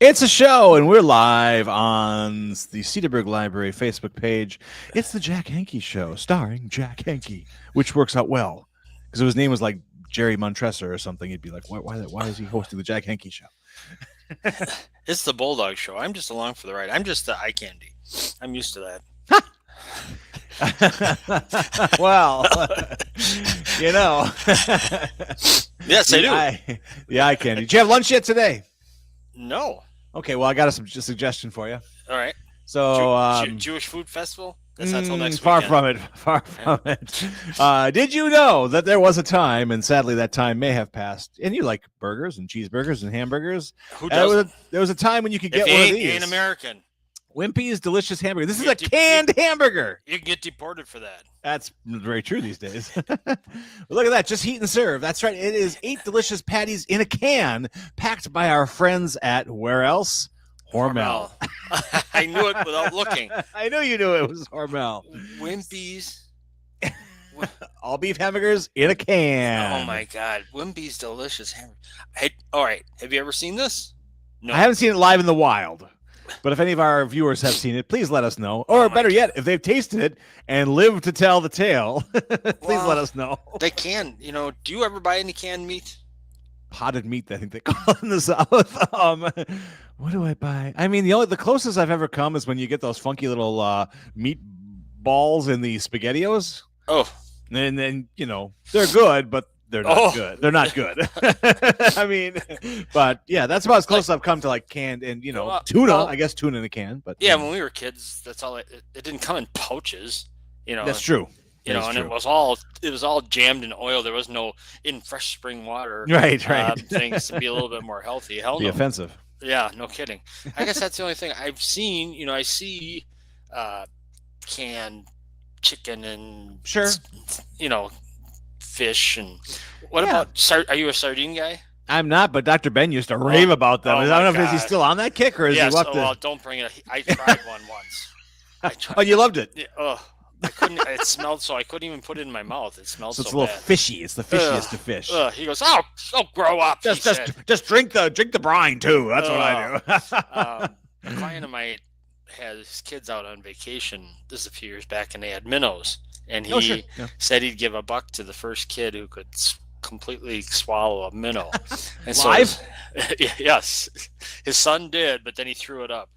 It's a show, and we're live on the Cedarburg Library Facebook page. It's the Jack Henke Show, starring Jack Henke, which works out well because if his name was like Jerry Montresor or something, you'd be like, why is he hosting the Jack Henke Show? It's the Bulldog Show. I'm just along for the ride. I'm just the eye candy. I'm used to that. Well, you know. Yes, I do. The eye candy. Did you have lunch yet today? No. Okay, well, I got a suggestion for you. All right. So, Jewish Food Festival? That's not till next far weekend. Far from it. Did you know that there was a time, and sadly that time may have passed, and you like burgers and cheeseburgers and hamburgers? Who doesn't? There was a time when you could get If one of you these. ain't American. Wimpy's Delicious Hamburger. This is a canned hamburger. You can get deported for that. That's very true these days. Look at that. Just heat and serve. That's right. It is 8 delicious patties in a can packed by our friends at where else? Hormel. I knew it without looking. I knew you knew it was Hormel. Wimpy's. All beef hamburgers in a can. Oh, my God. Wimpy's Delicious Hamburger. All right. Have you ever seen this? No. I haven't seen it live in the wild. But if any of our viewers have seen it, please let us know. Or better yet, if they've tasted it and lived to tell the tale, please let us know. They can. Do you ever buy any canned meat? Potted meat, I think they call it in the South. What do I buy? I mean, the closest I've ever come is when you get those funky little meat balls in the SpaghettiOs. Oh. And then, they're good, but they're not good. They're not good. I mean, but yeah, that's about as close as I've come to like canned and tuna. I guess tuna in a can. But yeah, when we were kids, that's all. It didn't come in pouches. That's true. It was all jammed in oil. There was no in fresh spring water. Right. Things to be a little bit more healthy. Hell no. Be offensive. Yeah, no kidding. I guess that's the only thing I've seen. I see canned chicken and fish and what about are you a sardine guy? I'm not, but Dr. Ben used to rave about them. I don't know if he's still on that kick or is he left well, don't bring it. I tried one once. Oh, you loved it? I couldn't. It smelled so I couldn't even put it in my mouth. It smelled so it's a little bad. fishy. It's the fishiest of fish. He goes, "Oh, grow up." Just drink the brine too. That's what I do. A client of mine had his kids out on vacation. This is a few years back, and they had minnows. And he said he'd give $1 to the first kid who could completely swallow a minnow. And live? Yes, his son did, but then he threw it up.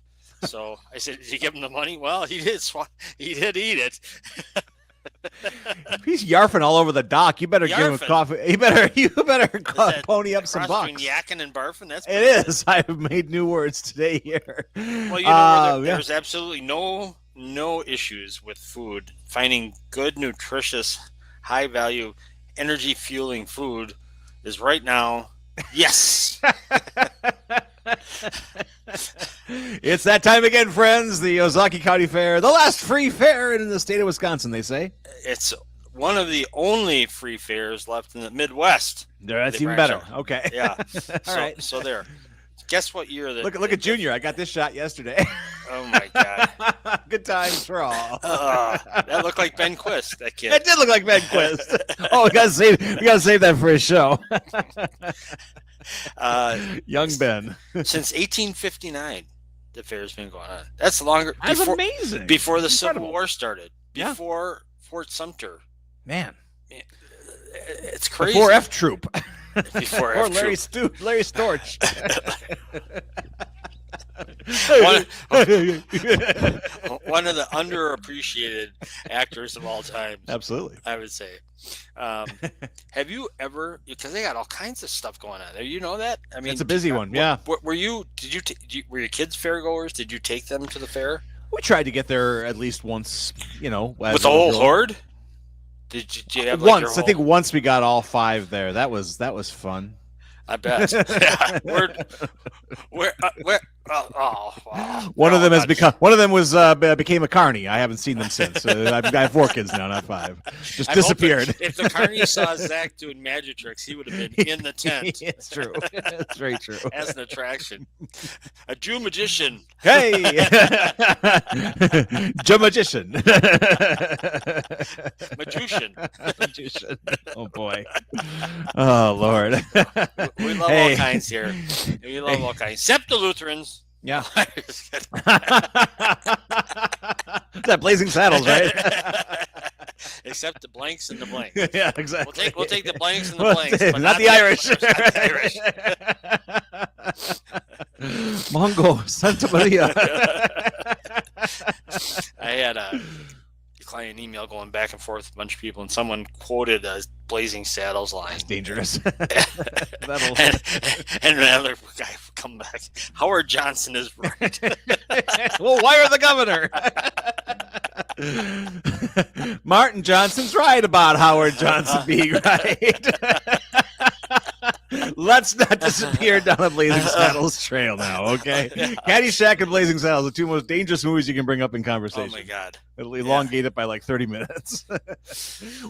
So I said, "Did you give him the money?" Well, he did. He did eat it. He's yarfing all over the dock. You better give him a coffee. You better pony up some bucks. Yakking and barfing. It is. I've made new words today here. Well, there's absolutely no issues with food. Finding good, nutritious, high value, energy fueling food is right now. Yes. It's that time again, friends. The Ozaki County Fair, the last free fair in the state of Wisconsin, they say. It's one of the only free fairs left in the Midwest. That's even better. Okay. Yeah. All right. So there. Guess what year that? Look at Junior. I got this shot yesterday. Oh my God. Good times for all. That looked like Ben Quist. That kid. It did look like Ben Quist. We gotta save that for his show. Young Ben. Since 1859, the fair's been going on. That's longer. That's amazing. Before the Civil War started. Before Fort Sumter. Man, it's crazy. Before F Troop. Before or Larry Storch. One of the underappreciated actors of all time. Absolutely, I would say. Have you ever? Because they got all kinds of stuff going on there. You know that? I mean, it's a busy one. Yeah. Were you? Were your kids fair goers? Did you take them to the fair? We tried to get there at least once. With the whole horde. Did you have once? I think once we got all 5 there. That was fun. I bet. Yeah. Where? wow. One of them has become. One of them became a carny. I haven't seen them since. I have 4 kids now, not 5. Just disappeared. If the carny saw Zach doing magic tricks, he would have been in the tent. It's true. It's very true. As an attraction, a Jew magician. Hey, Jew magician. Magician. Oh boy. Oh Lord. We love all kinds here. We love all kinds, except the Lutherans. Yeah. That Blazing Saddles, right? Except the blanks and the blanks. Yeah, exactly. We'll take the blanks and the blanks, but not the Irish. Not the Irish. Mongo, Santa Maria. I had a client email going back and forth with a bunch of people, and someone quoted a Blazing Saddles line. That's dangerous. And another guy would come back. Howard Johnson is right. Well, wire the governor. Martin Johnson's right about Howard Johnson being right. Let's not disappear down a Blazing Saddles trail now, okay? Caddyshack and Blazing Saddles, the 2 most dangerous movies you can bring up in conversation. Oh my God! It'll elongate it by like 30 minutes.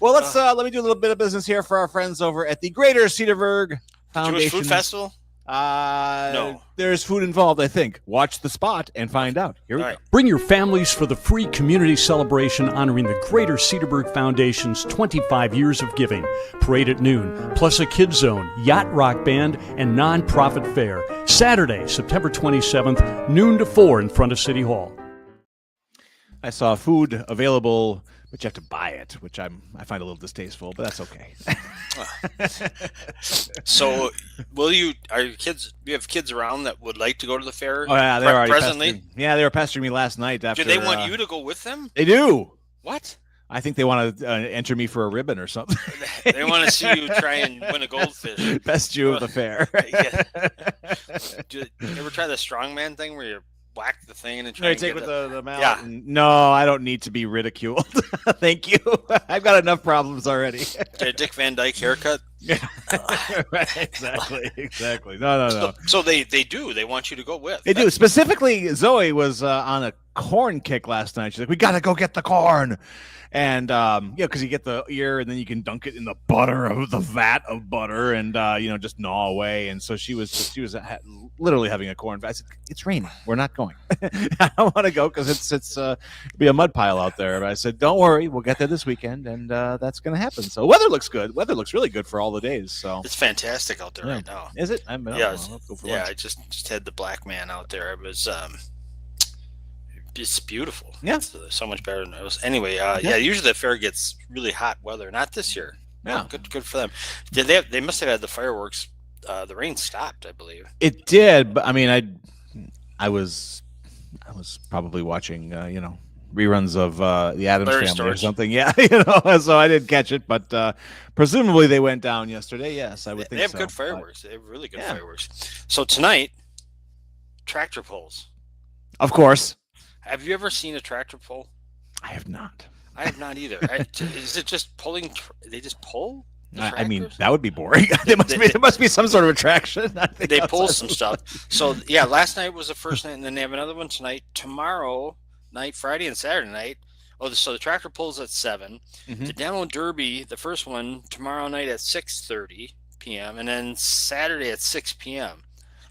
Well, let me do a little bit of business here for our friends over at the Greater Cedarburg Foundation. Jewish Food Festival. No. There's food involved, I think. Watch the spot and find out. Here we go. Bring your families for the free community celebration honoring the Greater Cedarburg Foundation's 25 years of giving. Parade at noon, plus a kids zone, yacht rock band, and non-profit fair. Saturday, September 27th, noon to 4 in front of City Hall. I saw food available, but you have to buy it, which I find a little distasteful, but that's okay. So, do you have kids around that would like to go to the fair? Oh yeah, they're already presently. They were pestering me last night. After, Do they want you to go with them? They do. What? I think they want to enter me for a ribbon or something. They want to see you try and win a goldfish. Best Jew of the fair. Do you ever try the strongman thing where you whack the thing and try to take with the mallet? Yeah. No, I don't need to be ridiculed. Thank you. I've got enough problems already. Get a Dick Van Dyke haircut? Yeah. Right, exactly. No. So they do. They want you to go with. They do. Specifically, Zoe was on a corn kick last night. She's like, we got to go get the corn. And, because you get the ear and then you can dunk it in the butter of the vat of butter and, just gnaw away. And so she was literally having a corn. I said, it's raining. We're not going. I don't want to go because it's be a mud pile out there. But I said, don't worry. We'll get there this weekend. And that's going to happen. So weather looks good. Weather looks really good for all the days. So it's fantastic out there right now. Is it? I just had the black man out there. It was, it's beautiful. Yeah. It's so much better than it was. Anyway, usually the fair gets really hot weather. Not this year. Yeah. Good for them. They must have had the fireworks. The rain stopped, I believe. It did, but I mean, I was probably watching, reruns of the Addams Larry Family Storch. or something. Yeah, so I didn't catch it, but presumably they went down yesterday. Yes, I would think so. They have good fireworks. They have really good fireworks. So tonight, tractor pulls. Of course. Have you ever seen a tractor pull? I have not. I have not either. Is it just pulling? They just pull? I mean, that would be boring. there must be some sort of attraction. They pull some stuff. So, last night was the first night, and then they have another one tonight. Tomorrow night, Friday and Saturday night. So the tractor pulls at 7. Mm-hmm. The Demo Derby, the first one, tomorrow night at 6:30 p.m., and then Saturday at 6 p.m.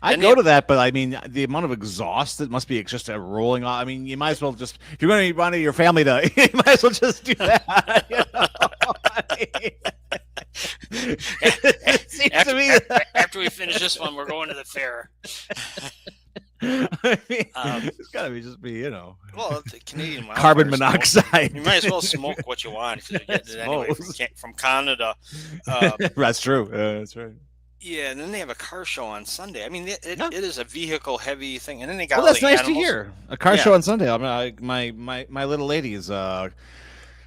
I'd go to that, but I mean, the amount of exhaust that must be just a rolling off. I mean, you might as well just, if you're going to want your family to, you might as well just do that. After we finish this one, we're going to the fair. I mean, it's got to just be, well, the Canadian carbon monoxide. You might as well smoke what you want because you're getting it anyway from Canada. That's true. That's right. Yeah, and then they have a car show on Sunday. I mean, it is a vehicle heavy thing, and then they got. Well, that's nice animals. to hear. A car show on Sunday. I mean, my little lady is a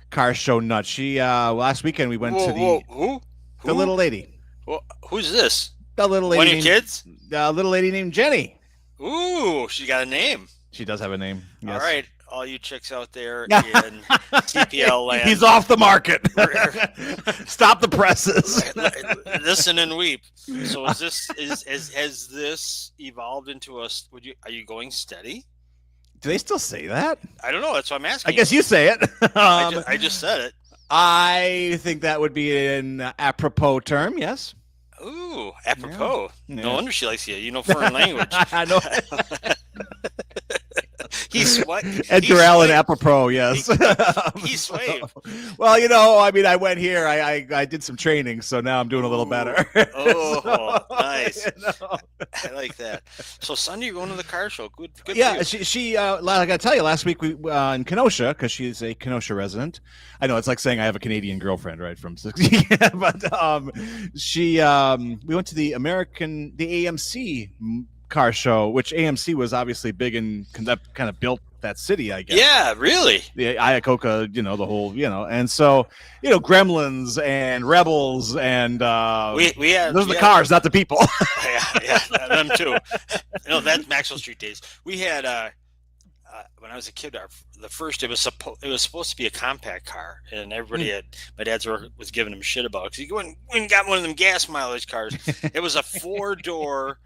car show nut. She last weekend we went to the little lady. Well, who's this? The little lady. One of your kids? The little lady named Jenny. Ooh, she got a name. She does have a name. Yes. All right. all you chicks out there in CPL land. He's off the market. Stop the presses. Listen and weep. So has this evolved into a? Are you going steady? Do they still say that? I don't know. That's what I'm asking. I guess you say it. I just said it. I think that would be an apropos term. Yes. Ooh, apropos. Yeah. No wonder she likes you. You know foreign language. I know. He's what? Edgar Allan apropos, yes. He's swayed. Well, I mean, I went here. I did some training, so now I'm doing a little better. Oh, nice. I like that. So Sunday, you're going to the car show. Good. Yeah, she. I got to tell you, last week we in Kenosha, because she's a Kenosha resident. I know it's like saying I have a Canadian girlfriend, right? From 60, but we went to the AMC car show, which AMC was obviously big and kind of built that city, I guess. Yeah, really. The Iacocca, the whole, and so, Gremlins and Rebels and we had those are the cars, not the people. yeah, them too. That's Maxwell Street days. We had when I was a kid, the first it was supposed to be a compact car, and everybody my dad was giving him shit about it because he went and got one of them gas mileage cars. It was a 4-door.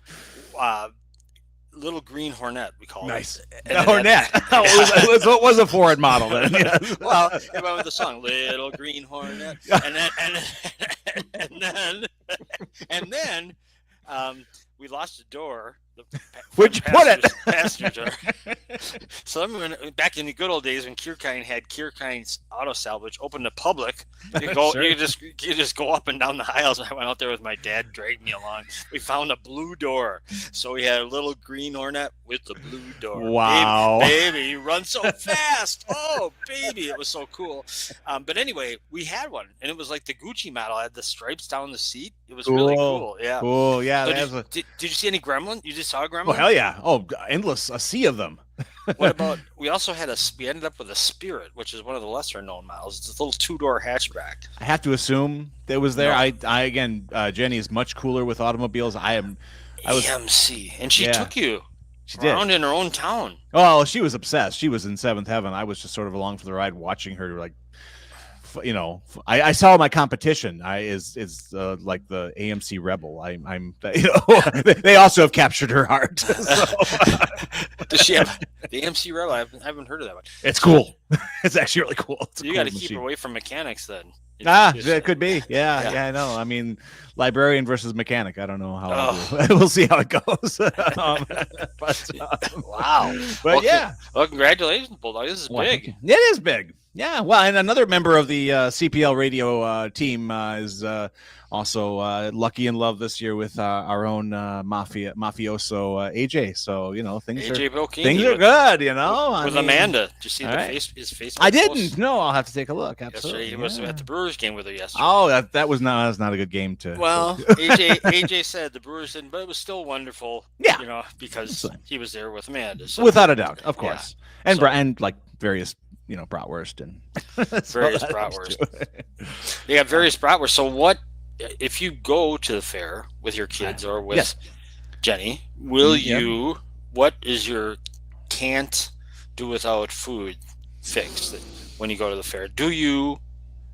Little green Hornet, we call nice. it. Nice. Hornet. It was a Ford model then. Yes. Well, it went with the song "Little Green Hornet," and then we lost the door. Where'd you put it? Passenger door. So back in the good old days when Kierkein had Kierkein's Auto Salvage open to public, Sure. you just go up and down the aisles. I went out there with my dad, dragged me along. We found a blue door, so we had a little green Hornet with the blue door. Wow, baby, you run so fast! Oh, baby, it was so cool. But anyway, we had one, and it was like the Gucci model. It had the stripes down the seat. It was really cool. Yeah, cool. Yeah. So did you see any Gremlin? You just saw a Gremlin? Oh hell yeah! Oh, endless, a sea of them. What about? We also had we ended up with a Spirit, which is one of the lesser known models. It's a little 2-door hatchback. I have to assume that was there. No. I again, Jenny is much cooler with automobiles. I was AMC, and she took you. She around did. In her own town. Oh, she was obsessed. She was in seventh heaven. I was just sort of along for the ride, watching her. Like, I saw my competition. Is like the AMC Rebel. I'm they also have captured her heart. So. Does she have the AMC Rebel? I haven't heard of that one. It's cool. It's actually really cool. You got to keep her away from mechanics then. It could be. Yeah, I know. I mean, librarian versus mechanic. I don't know how. We'll see how it goes. Wow. But well, congratulations, Bulldog. This is big. It is big. Yeah. Well, and another member of the CPL radio team is also lucky in love this year with our own mafioso AJ. So things are good. With Amanda. Did you see his Facebook? I didn't. No, I'll have to take a look. Absolutely. Yesterday he was at the Brewers game with her yesterday. Oh, that was not a good game to. Well, AJ said the Brewers didn't, but it was still wonderful. Yeah. Because he was there with Amanda. So. Without a doubt, of course, and like various. Bratwurst and various bratwurst. They got various bratwurst. So what if you go to the fair with your kids or with Jenny? Will you? What is your can't do without food fix when you go to the fair? Do you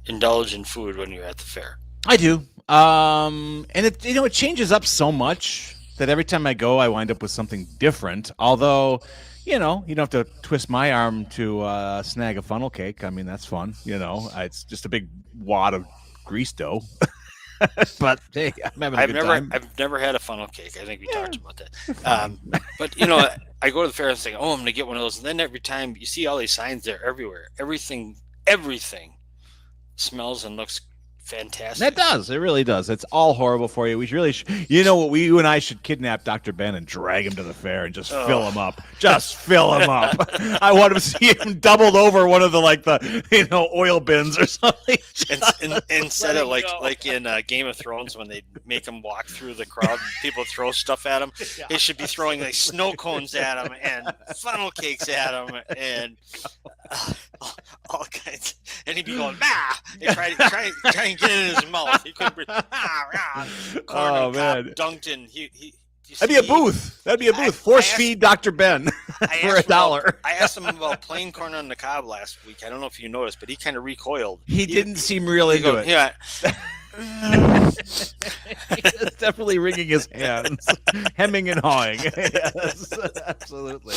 indulge in food when you're at the fair? I do, and it changes up so much that every time I go, I wind up with something different. Although. You don't have to twist my arm to snag a funnel cake. I mean, that's fun. It's just a big wad of grease dough. But hey, I'm having a good time. I've never had a funnel cake. I think we talked about that. But I go to the fair and think, I'm going to get one of those. And then every time you see all these signs there everywhere, everything smells and looks fantastic. That does. It really does. It's all horrible for you. We really you and I should kidnap Dr. Ben and drag him to the fair and just fill him up. Just fill him up. I want to see him doubled over one of the oil bins or something. Instead of like in Game of Thrones when they make him walk through the crowd and people throw stuff at him, they should be throwing like snow cones at him and funnel cakes at him and all kinds. And he'd be going, bah! And try and get it in his mouth. He couldn't breathe. Corn on the cob, dunked in. He That'd be a booth. That'd be a booth. Force feed Dr. Ben for $1. I asked him about plain corn on the cob last week. I don't know if you noticed, but he kind of recoiled. He didn't seem real into it. Yeah. He was definitely wringing his hands, hemming and hawing. Yes, absolutely.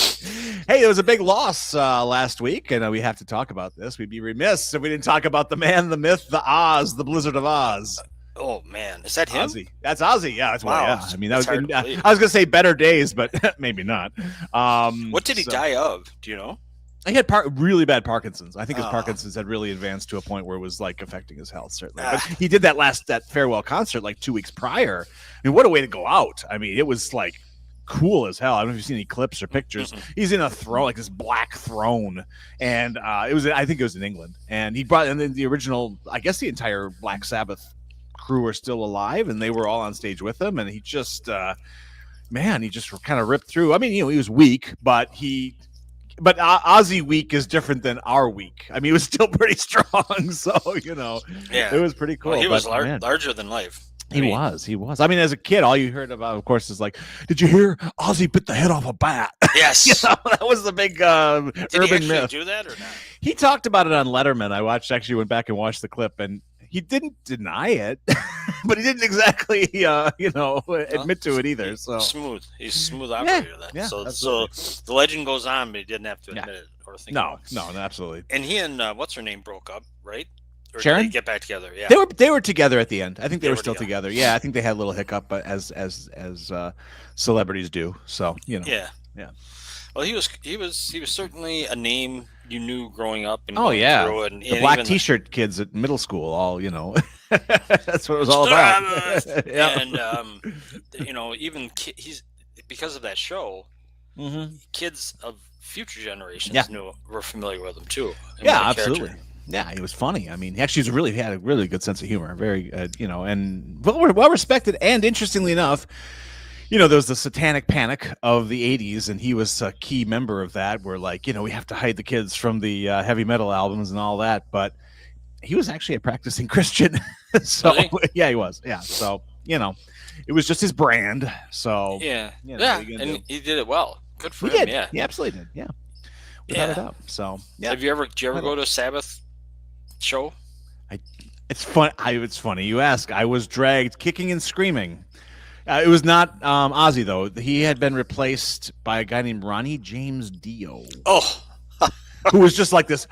Hey, there was a big loss last week, and we have to talk about this. We'd be remiss if we didn't talk about the man, the myth, the Oz, the Blizzard of Oz. Oh man, is that him? Ozzy. That's Ozzy. Yeah, that's wow. Yeah. I mean, that was. I was gonna say better days, but maybe not. What did he die of? Do you know? He had really bad Parkinson's. I think his Parkinson's had really advanced to a point where it was like affecting his health, certainly. But he did that farewell concert like 2 weeks prior. I mean, what a way to go out. I mean, it was like cool as hell. I don't know if you've seen any clips or pictures. Mm-hmm. He's in a throne, like this black throne. And I think it was in England. And he brought, and then the original, I guess the entire Black Sabbath crew are still alive, and they were all on stage with him. And he just, he just kind of ripped through. I mean, he was weak, but Ozzy week is different than our week. I mean, he was still pretty strong, so it was pretty cool. Well, he was larger than life. He was. I mean, as a kid, all you heard about, of course, is like, "Did you hear Ozzy bit the head off a bat?" Yes, that was the big urban myth. Did he do that or not? He talked about it on Letterman. I went back and watched the clip, and he didn't deny it, but he didn't exactly, admit to it either. So he's smooth operator. Yeah, so the legend goes on, but he didn't have to admit it or think. No, absolutely. And he and what's her name broke up, right? Or Sharon? Did they get back together? Yeah, they were together at the end. I think they were still together. Yeah, I think they had a little hiccup, but as celebrities do. So Yeah. Well, he was certainly a name you knew growing up. And the black T-shirt kids at middle school, all that's what it was all about. And even he's because of that show, kids of future generations were familiar with him too. Yeah, absolutely. Character. Yeah, he was funny. I mean, he had a really good sense of humor. Very, and well respected. And interestingly enough, there was the satanic panic of the 80s, and he was a key member of that, where we have to hide the kids from the heavy metal albums and all that. But he was actually a practicing Christian. So really? Yeah, he was. Yeah. So, it was just his brand. So and he did it well. Good for him. Yeah. He absolutely did. Yeah. Without a doubt. So yeah. Did you ever go to a Sabbath show? It's fun. It's funny you ask. I was dragged kicking and screaming. It was not Ozzy, though. He had been replaced by a guy named Ronnie James Dio. Oh. Who was just like this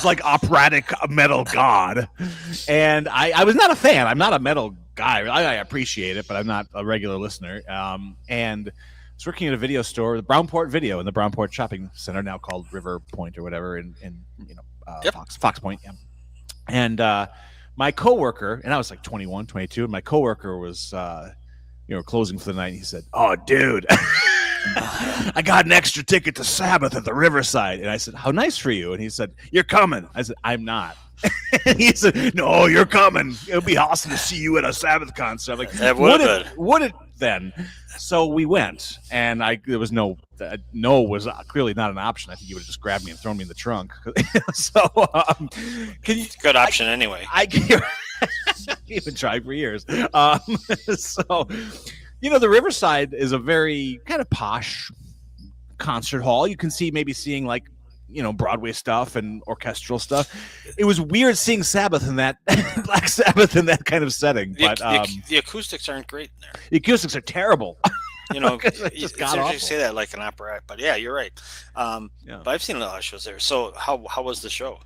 like operatic metal god. And I was not a fan. I'm not a metal guy. I appreciate it, but I'm not a regular listener. And I was working at a video store, the Brownport Video, in the Brownport Shopping Center, now called River Point or whatever, in Fox Point. Yeah. And my coworker, and I was like 21, 22, and my coworker was closing for the night. And he said, "Oh, dude, I got an extra ticket to Sabbath at the Riverside." And I said, "How nice for you." And he said, "You're coming." I said, "I'm not." And he said, "No, you're coming. It'll be awesome to see you at a Sabbath concert." I'm like, would it then? So we went, and there was no was clearly not an option. I think he would have just grabbed me and thrown me in the trunk. So, good option anyway. I even tried for years. So, the Riverside is a very kind of posh concert hall. You can seeing like, Broadway stuff and orchestral stuff. It was weird seeing Sabbath in that Black Sabbath in that kind of setting. But the acoustics aren't great in there. The acoustics are terrible. You say that like an opera, but yeah, you're right. But I've seen a lot of shows there. So how was the show?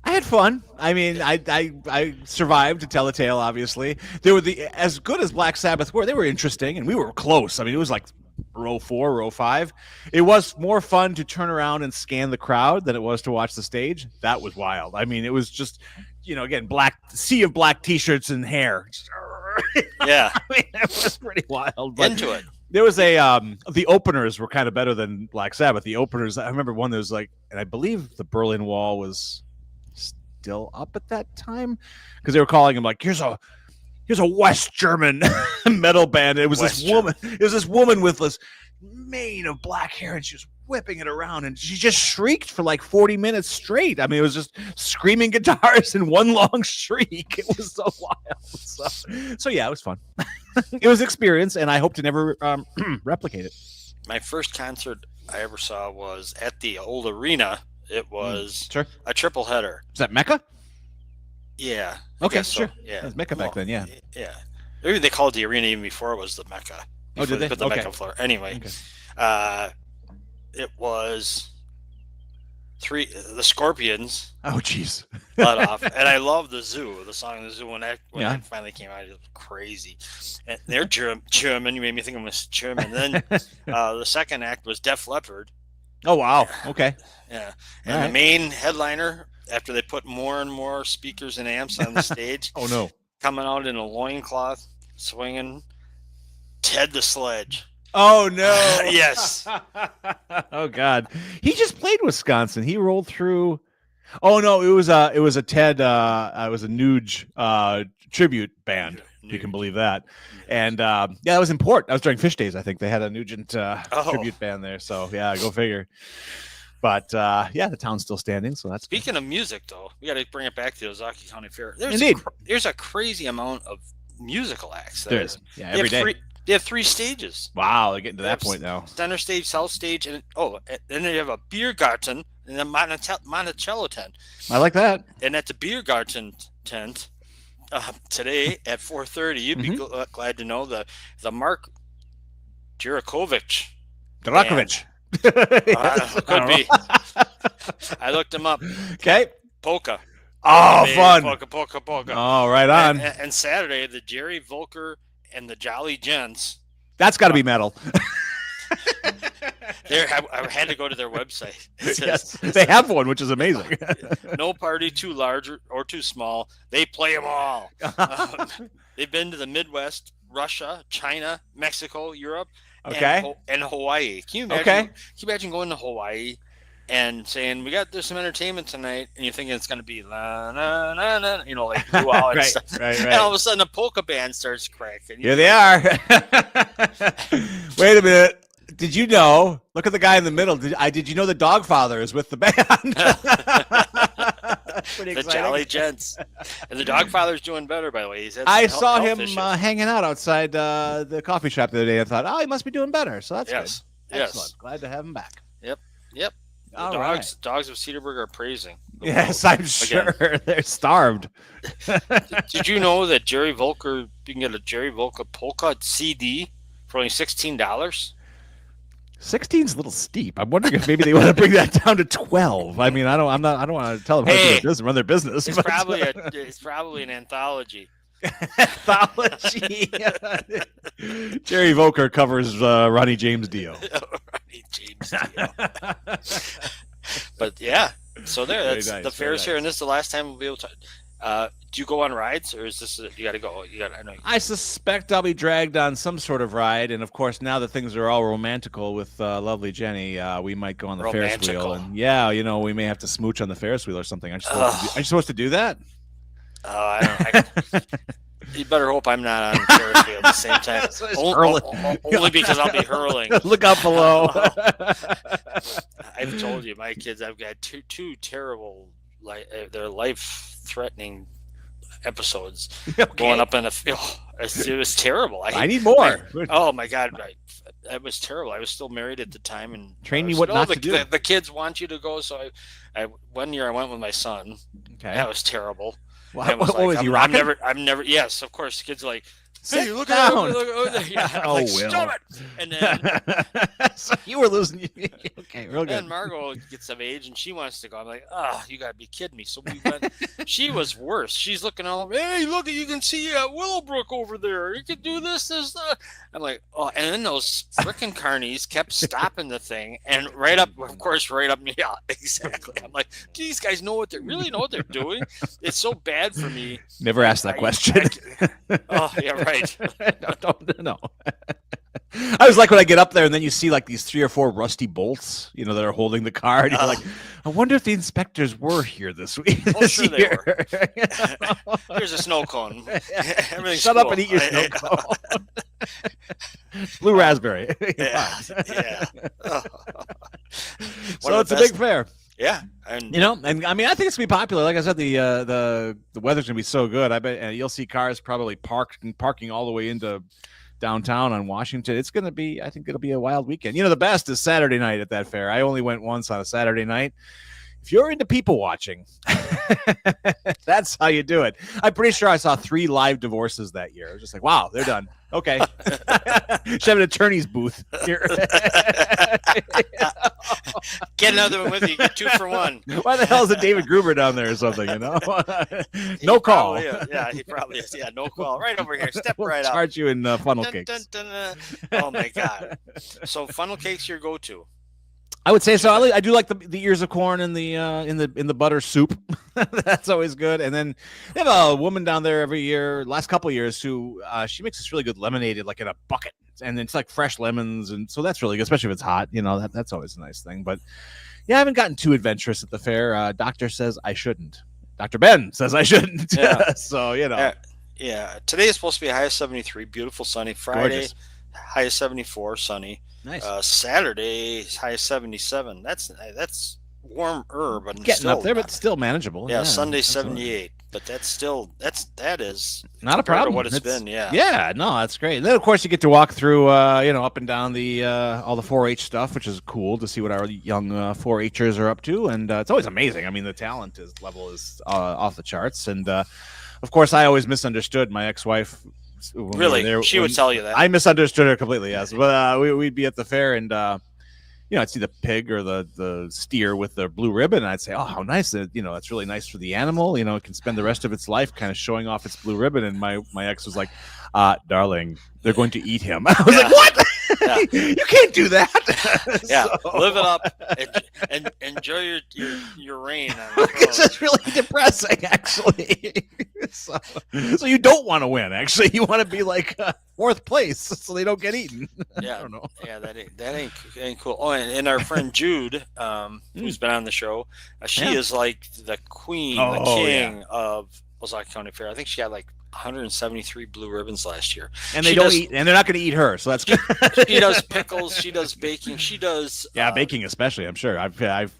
I had fun. I mean, I survived to tell a tale. Obviously, they were as good as Black Sabbath were. They were interesting, and we were close. I mean, it was like row 4, row 5. It was more fun to turn around and scan the crowd than it was to watch the stage. That was wild. I mean, it was just, again, sea of black T-shirts and hair. Yeah, I mean, it was pretty wild. But into it. There was the openers were kind of better than Black Sabbath. The openers, I remember one that was like, and I believe the Berlin Wall was still up at that time, because they were calling him like, here's a West German metal band. It was this woman with this mane of black hair, and she was whipping it around, and she just shrieked for like 40 minutes straight. I mean, it was just screaming guitars in one long shriek. It was so wild. So yeah, it was fun. It was an experience, and I hope to never replicate it. My first concert I ever saw was at the old arena. It was Sure. a triple header. Is that Mecca? Yeah. Okay, so. sure. Yeah. It was Mecca back then, yeah. Yeah. Maybe they called it the arena even before it was the Mecca. Oh, did they? Put the Okay. Mecca floor. Anyway, it was the Scorpions Oh, jeez. let off, and I love the Zoo. The song "The Zoo" when that finally came out, it was crazy. And they're German. You made me think it was German. Then the second act was Def Leppard. Oh, wow. Okay. Yeah, and the main headliner, after they put more and more speakers and amps on the stage, Oh, no. coming out in a loincloth, swinging, Ted the Sledge. Oh, no. Yes. Oh, God. He just played Wisconsin. He rolled through. Oh, no. It was a Ted. It was a Nuge tribute band. If you can believe that. And that was important. That was during Fish Days, I think. They had a Nugent tribute band there. So, yeah, go figure. But, the town's still standing. So that's Speaking of music, though, we got to bring it back to the Ozaki County Fair. Indeed. There's a crazy amount of musical acts. There is. Yeah, every day. They have 3 stages. Wow, they're getting to that point now. Center stage, south stage, and then they have a beer garden and a Monticello tent. I like that. And at the beer garden tent today at 4:30, you'd be glad to know the Mark Jurakovic. Could be. I looked him up. Okay. Polka. Oh, fun. Polka. Oh, right on. And Saturday, the Jerry Volker and the Jolly Gents. That's got to be metal. I had to go to their website. It says, yes, they have one, which is amazing. No party too large or too small. They play them all. They've been to the Midwest, Russia, China, Mexico, Europe, and Hawaii. Can you imagine going to Hawaii and saying, there's some entertainment tonight, and you're thinking it's going to be la na na na, like luau and stuff. Right. And all of a sudden, a polka band starts cracking. Here they are. Wait a minute. Did you know? Look at the guy in the middle. Did you know the Dogfather is with the band? The Jolly Gents. And the Dogfather's doing better, by the way. I saw him hanging out outside the coffee shop the other day. I thought, he must be doing better. So that's good. Excellent. Yes. Glad to have him back. Yep. Dogs of Cedarburg are praising. Yes, I'm sure. They're starved. Did you know that you can get a Jerry Volker polka CD for only $16? 16's a little steep. I'm wondering if maybe they want to bring that down to 12. I mean, I don't want to tell them how to run their business. It's probably an anthology. Anthology. Jerry Volker covers Ronnie James Dio. Ronnie James Dio. But yeah, so that's the fair's here, and this is the last time we'll be able to. Do you go on rides, or is this you got to go? I suspect I'll be dragged on some sort of ride, and of course, now that things are all romantical with lovely Jenny, we might go on the Ferris wheel, and we may have to smooch on the Ferris wheel or something. Are you supposed to do that? I don't. You better hope I'm not on the Ferris wheel at the same time. Only because I'll be hurling. Look out below. I've told you, my kids. I've got two terrible, they're life-threatening episodes going up in a field. It was terrible. I need more. Oh my God, that was terrible. I was still married at the time, and train me what not to do. The kids want you to go, so I one year I went with my son. Okay, that was terrible. What was he rocking? I'm never. Yes, of course. Kids are like, hey, look down. Stop it! And then so you were losing. Okay, real good. And Margot gets of age and she wants to go. I'm like, you gotta be kidding me. So we went. She was worse. She's looking all. Hey, look! You can see Willowbrook over there. You can do this. I'm like, and then those frickin' carnies kept stopping the thing, and right up. Yeah, exactly. I'm like, these guys really know what they're doing. It's so bad for me. Never asked that question. Yeah, right. No. I was like when I get up there and then you see like these 3 or 4 rusty bolts, that are holding the car. And you're like, I wonder if the inspectors were here this week. Sure they were. Here's a snow cone. Shut up and eat your snow cone. Blue raspberry. Yeah. So it's a big fair. Yeah. And and I mean, I think it's gonna be popular. Like I said, the weather's gonna be so good. I bet you'll see cars probably parking all the way into downtown on Washington. It's gonna be. I think it'll be a wild weekend. The best is Saturday night at that fair. I only went once on a Saturday night. If you're into people watching, that's how you do it. I'm pretty sure I saw 3 live divorces that year. I was just like, wow, they're done. Okay. Should have an attorney's booth here. Get another one with you. Get 2 for 1. Why the hell is it David Gruber down there or something, No call. Yeah, he probably is. Yeah, no call. Right over here. Step We'll right up. charge you in funnel cakes. Oh, my God. So funnel cakes your go-to. I would say so. I do like the ears of corn in the butter soup. That's always good. And then they have a woman down there every year, last couple of years, who she makes this really good lemonade like in a bucket, and it's like fresh lemons, and so that's really good, especially if it's hot. That's always a nice thing. But yeah, I haven't gotten too adventurous at the fair. Doctor says I shouldn't. Dr. Ben says I shouldn't. Yeah. So Yeah. Today is supposed to be a high of 73, beautiful sunny. Friday, gorgeous. High of 74, sunny. Nice. Saturday, high of 77. That's warmer, but Getting still up there, but still manageable. Yeah, Sunday absolutely. 78, but that is not a problem. What it's been, yeah. Yeah, no, that's great. And then of course you get to walk through, up and down the all the 4-H stuff, which is cool to see what our young 4-Hers are up to, and it's always amazing. I mean, the talent level is off the charts, and of course I always misunderstood my ex-wife. Really, she would tell you that. I misunderstood her completely. Yes, but we'd be at the fair, and I'd see the pig or the steer with the blue ribbon, and I'd say, "Oh, how nice! It's really nice for the animal. It can spend the rest of its life kind of showing off its blue ribbon." And my ex was like, "Darling, they're going to eat him." I was like, "What? Yeah. You can't do that." Yeah, live it up and enjoy your reign. It's really depressing, actually. So you don't want to win. Actually, you want to be like 4th place, so they don't get eaten. Yeah, I don't know. Yeah, that ain't cool. Oh, and our friend Jude, who's been on the show, she is like the queen, the king of Ozark County Fair. I think she had like 173 blue ribbons last year, and they're not going to eat her, so that's good. She does pickles, she does baking, she does baking especially. I'm sure.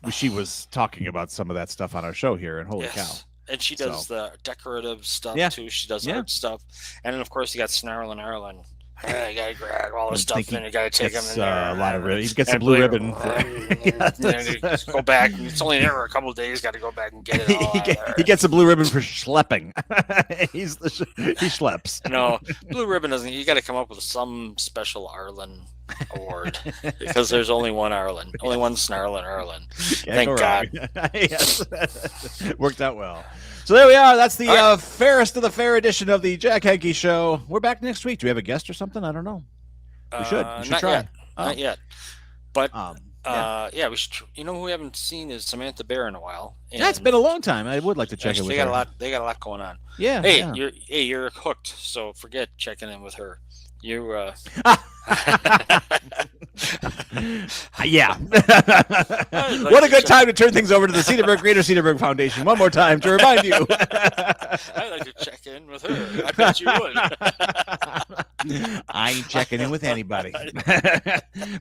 She was talking about some of that stuff on our show here, and holy cow! And she does the decorative stuff too. She does art stuff, and then of course you got Snarlin' Arlen. You gotta grab all the stuff in. You gotta take them in there. A lot of ribbon. He gets some blue ribbon. Go back. It's only there for a couple of days. Got to go back and get it all. He gets a blue ribbon for schlepping. He schleps. No, blue ribbon doesn't. You got to come up with some special Arlen award because there's only one Arlen, only one Snarlin' Arlen. Thank God. Yes, worked out well. So there we are. That's the fairest of the fair edition of the Jack Henke Show. We're back next week. Do we have a guest or something? I don't know. We should. We should not try. Yet. Not yet. But we should. Who we haven't seen is Samantha Bear in a while. It's been a long time. I would like to check in with They her. got a lot going on. Yeah. You're hooked. So forget checking in with her. You. Yeah. What a good time to turn things over to the Greater Cedarburg Foundation one more time to remind you. I'd like to check in with her. I bet you would. I ain't checking in with anybody.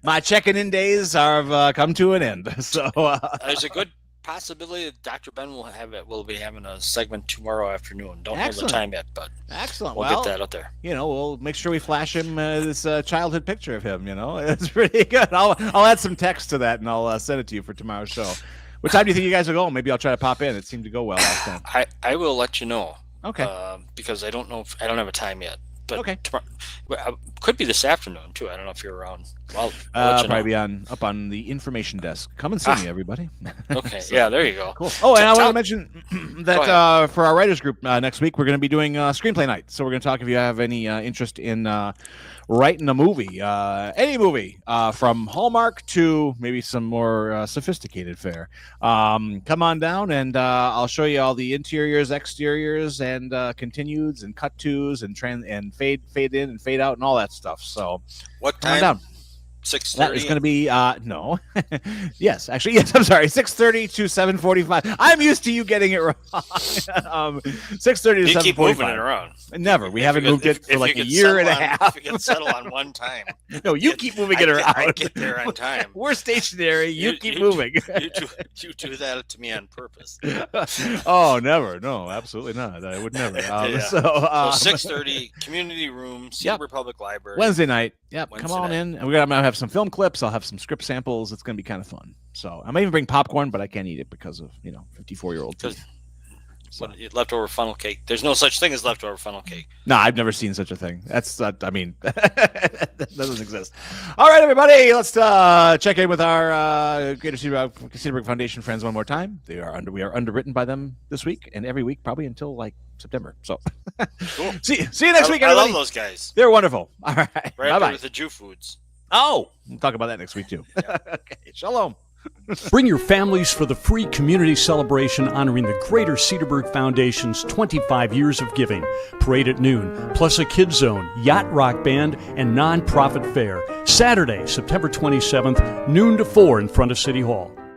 My checking in days have come to an end. So there's a good possibility that Dr. Ben will be having a segment tomorrow afternoon. Don't know the time yet, but excellent. We'll get that out there. We'll make sure we flash him this childhood picture of him. It's pretty good. I'll add some text to that and I'll send it to you for tomorrow's show. What time do you think you guys are going? Maybe I'll try to pop in. It seemed to go well last time. I will let you know. Okay. Because I don't know I don't have a time yet. But okay. Tomorrow, could be this afternoon too. I don't know if you're around. Well, I'll probably be up on the information desk. Come and see me, everybody. Okay. Yeah, there you go. Cool. Oh, and I want to mention that for our writers group next week, we're going to be doing screenplay night. So we're going to talk if you have any interest in writing a movie, any movie, from Hallmark to maybe some more sophisticated fare. Come on down and I'll show you all the interiors, exteriors, and continueds and cut tos and fade in and fade out and all that stuff. So what time? 6:30. That is going to be no. Yes, actually, yes. I'm sorry. 6:30 to 7:45. I'm used to you getting it wrong. 6:30 to 7:45. You keep moving it around. Never. We haven't moved it for like a year and a half. If you can settle on one time. No, you keep moving it around. I get there on time. We're stationary. You keep moving. You do that to me on purpose. Oh, never. No, absolutely not. I would never. So 6:30, community room, Cedar Public Library. Wednesday night. Yep. Wednesday Come on night. in. And we're gonna have some film clips. I'll have some script samples. It's gonna be kind of fun. So I might even bring popcorn, but I can't eat it because of 54-year-old teeth. Leftover funnel cake. There's no such thing as leftover funnel cake. No, I've never seen such a thing. That's I mean, that doesn't exist. All right, everybody, let's check in with our Greater Cedarburg Foundation friends one more time. We are underwritten by them this week and every week, probably until like September. So, cool. See you next week, everybody. I love those guys. They're wonderful. All right, right bye-bye. with the Jew foods. Oh, we'll talk about that next week too. Yeah. Okay, shalom. Bring your families for the free community celebration honoring the Greater Cedarburg Foundation's 25 years of giving. Parade at noon, plus a kids zone, yacht rock band, and non-profit fair. Saturday, September 27th, noon to 4 in front of City Hall.